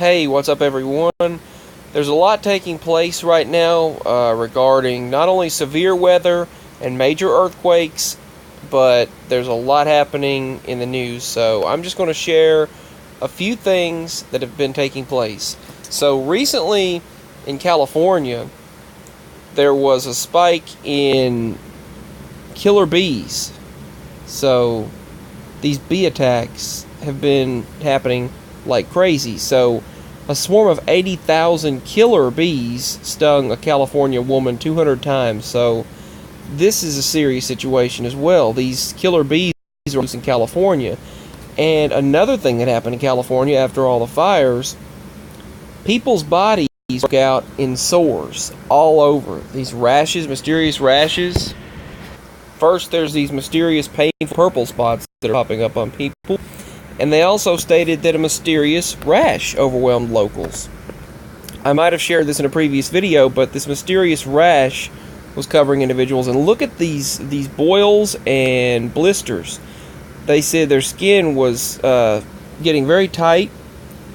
Hey, what's up, everyone? There's a lot taking place right now regarding not only severe weather and major earthquakes, but there's a lot happening in the news. So I'm just going to share a few things that have been taking place. So recently in California, there was a spike in killer bees. So these bee attacks have been happening like crazy. So a swarm of 80,000 killer bees stung a California woman 200 times. So this is a serious situation as well. These killer bees are in California. And another thing that happened in California after all the fires, people's bodies broke out in sores all over. These rashes, mysterious rashes. First, there's these mysterious painful purple spots that are popping up on people. And they also stated that a mysterious rash overwhelmed locals. I might have shared this in a previous video, but this mysterious rash was covering individuals. And look at these boils and blisters. They said their skin was getting very tight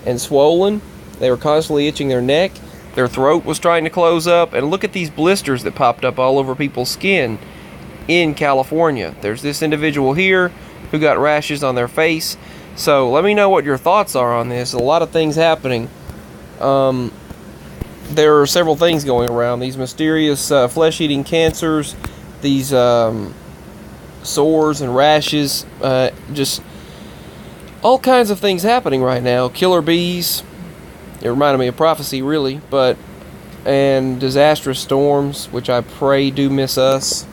and swollen. They were constantly itching their neck. Their throat was trying to close up. And look at these blisters that popped up all over people's skin in California. There's this individual here who got rashes on their face. So let me know what your thoughts are on this. A lot of things happening. There are several things going around. These mysterious flesh-eating cancers, these sores and rashes, just all kinds of things happening right now. Killer bees. It reminded me of prophecy, really, and disastrous storms, which I pray do miss us.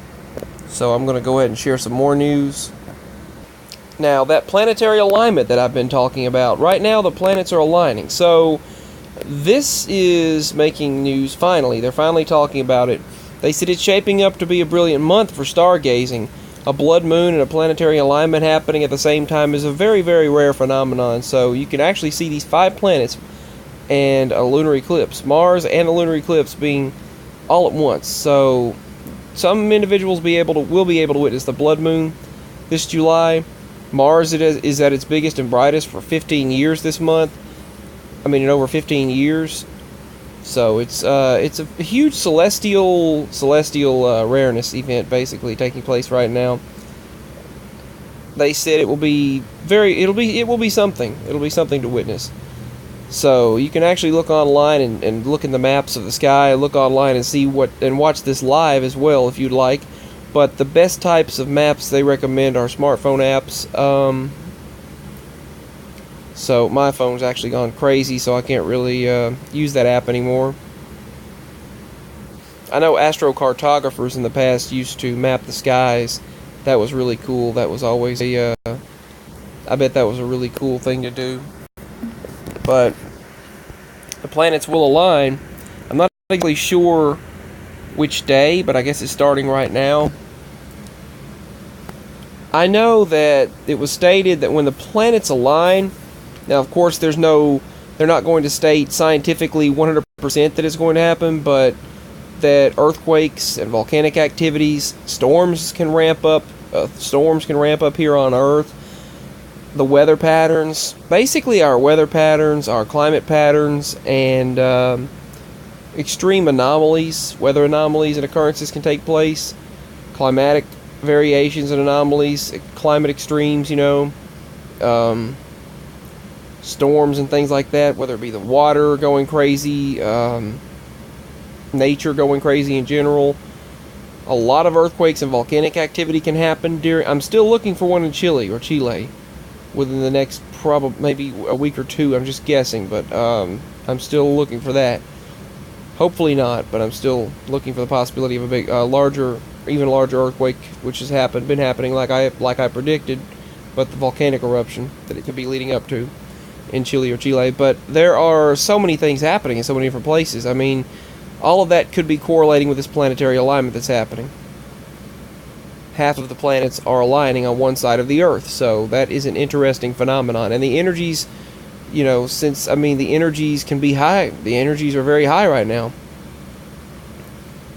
So I'm going to go ahead and share some more news. Now, that planetary alignment that I've been talking about, right now the planets are aligning. So this is making news finally. They're finally talking about it. They said it's shaping up to be a brilliant month for stargazing. A blood moon and a planetary alignment happening at the same time is a very, very rare phenomenon. So you can actually see these 5 planets and a lunar eclipse. Mars and a lunar eclipse being all at once. So some individuals will be able to witness the blood moon this July. Mars is at its biggest and brightest for 15 years this month. I mean, in over 15 years. So it's a huge celestial rareness event basically taking place right now. They said it will be something. It'll be something to witness. So you can actually look online and look in the maps of the sky, look online and see and watch this live as well if you'd like. But the best types of maps they recommend are smartphone apps. So my phone's actually gone crazy, so I can't really use that app anymore. I know astrocartographers in the past used to map the skies. That was really cool. That was always I bet that was a really cool thing to do. But the planets will align. I'm not exactly sure which day, but I guess it's starting right now. I know that it was stated that when the planets align, now of course they're not going to state scientifically 100% that it's going to happen, but that earthquakes and volcanic activities, storms can ramp up here on Earth. The weather patterns, basically our weather patterns, our climate patterns, and extreme anomalies, weather anomalies and occurrences can take place. Climatic variations and anomalies, climate extremes, storms and things like that, whether it be the water going crazy, nature going crazy in general. A lot of earthquakes and volcanic activity can happen I'm still looking for one in Chile within the next maybe a week or two. I'm just guessing, but I'm still looking for that. Hopefully not, but I'm still looking for the possibility of a big, even larger earthquake, which has been happening like I predicted, but the volcanic eruption that it could be leading up to in Chile. But there are so many things happening in so many different places. I mean, all of that could be correlating with this planetary alignment that's happening. Half of the planets are aligning on one side of the Earth, so that is an interesting phenomenon. And the energies, the energies can be high. The energies are very high right now.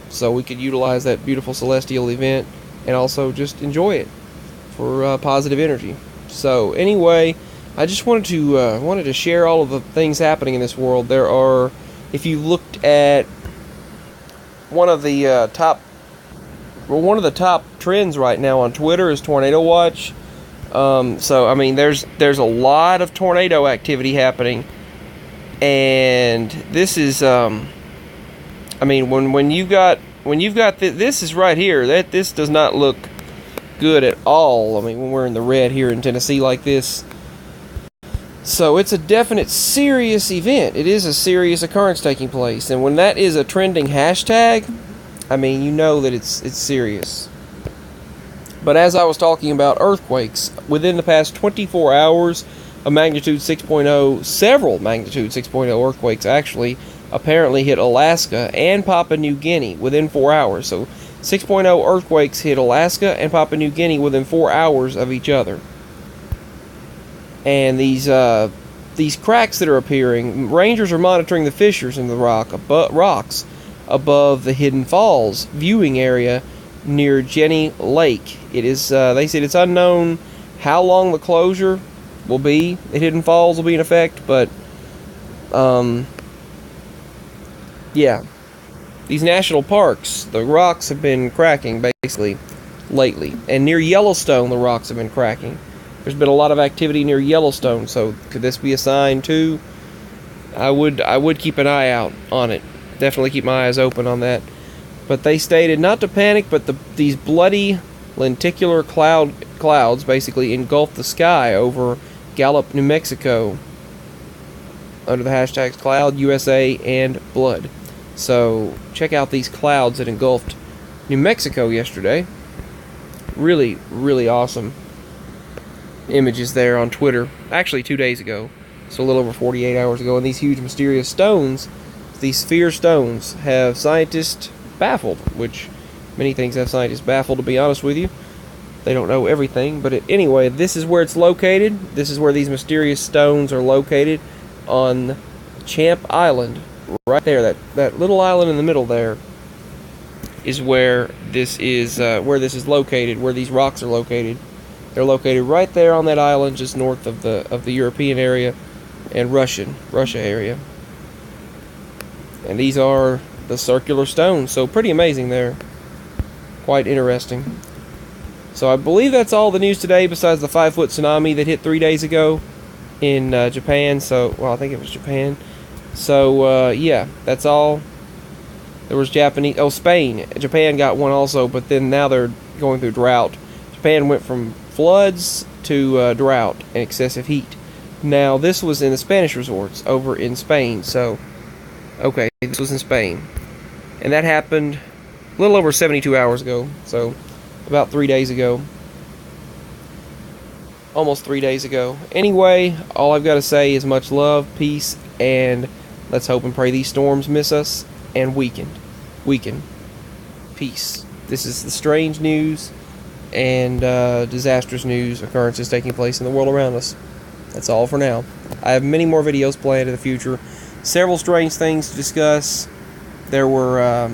So we could utilize that beautiful celestial event and also just enjoy it for positive energy. So anyway, I just wanted to share all of the things happening in this world. There are, if you looked at one of the one of the top trends right now on Twitter is tornado watch. So I mean, there's a lot of tornado activity happening, and this is I mean, when you've got this is right here, that this does not look good at all. I mean, when we're in the red here in Tennessee like this. So it's a definite serious event. It is a serious occurrence taking place, and when that is a trending hashtag, I mean, you know that it's serious. But as I was talking about earthquakes, within the past 24 hours, a magnitude 6.0, several magnitude 6.0 earthquakes actually apparently hit Alaska and Papua New Guinea within 4 hours. So 6.0 earthquakes hit Alaska and Papua New Guinea within 4 hours of each other. And these cracks that are appearing, rangers are monitoring the fissures in the rocks above the Hidden Falls viewing area near Jenny Lake. It is, they said it's unknown how long the closure will be. The Hidden Falls will be in effect, but yeah, these national parks, the rocks have been cracking basically lately, and near Yellowstone the rocks have been cracking. There's been a lot of activity near Yellowstone, so could this be a sign too? I would keep an eye out on it. Definitely keep my eyes open on that. But they stated not to panic, but these bloody lenticular clouds basically engulfed the sky over Gallup, New Mexico, under the hashtags Cloud, USA, and Blood. So check out these clouds that engulfed New Mexico yesterday. Really, really awesome images there on Twitter. Actually 2 days ago, so a little over 48 hours ago. And these huge mysterious stones, these sphere stones, have scientists baffled, which many things have scientists baffled, to be honest with you. They don't know everything, but anyway, this is where it's located. This is where these mysterious stones are located, on Champ Island, right there. That little island in the middle there is where this is located, where these rocks are located. They're located right there on that island, just north of the European area and Russia area. And these are the circular stones, so pretty amazing there. Quite interesting. So I believe that's all the news today, besides the 5-foot tsunami that hit 3 days ago in Japan. So, well, I think it was Japan. So yeah, that's all. There was Spain. Japan got one also, but then now they're going through drought. Japan went from floods to drought and excessive heat. Now, this was in the Spanish resorts over in Spain. So, okay, this was in Spain. And that happened a little over 72 hours ago. So, about 3 days ago. Almost 3 days ago. Anyway, all I've got to say is much love, peace, and let's hope and pray these storms miss us and weaken. Peace. This is the strange news and disastrous news occurrences taking place in the world around us. That's all for now. I have many more videos planned in the future. Several strange things to discuss. There were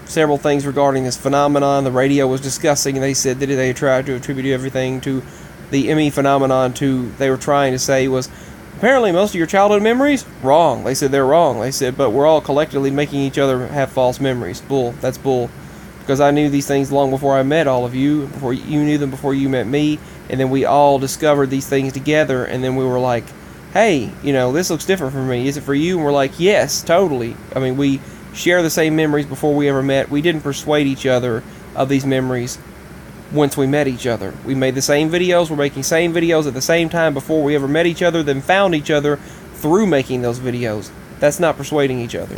several things regarding this phenomenon the radio was discussing, and they said that they tried to attribute everything to the ME phenomenon. They were trying to say was, apparently most of your childhood memories? Wrong. They said they're wrong. They said, but we're all collectively making each other have false memories. Bull. That's bull. Because I knew these things long before I met all of you, before you knew them before you met me, and then we all discovered these things together, and then we were like, hey, this looks different for me. Is it for you? And we're like, yes, totally. I mean, we share the same memories before we ever met. We didn't persuade each other of these memories once we met each other. We made the same videos, we're making same videos at the same time before we ever met each other, then found each other through making those videos. That's not persuading each other.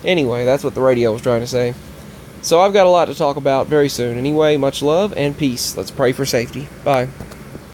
Anyway, that's what the radio was trying to say. So I've got a lot to talk about very soon. Anyway, much love and peace. Let's pray for safety. Bye.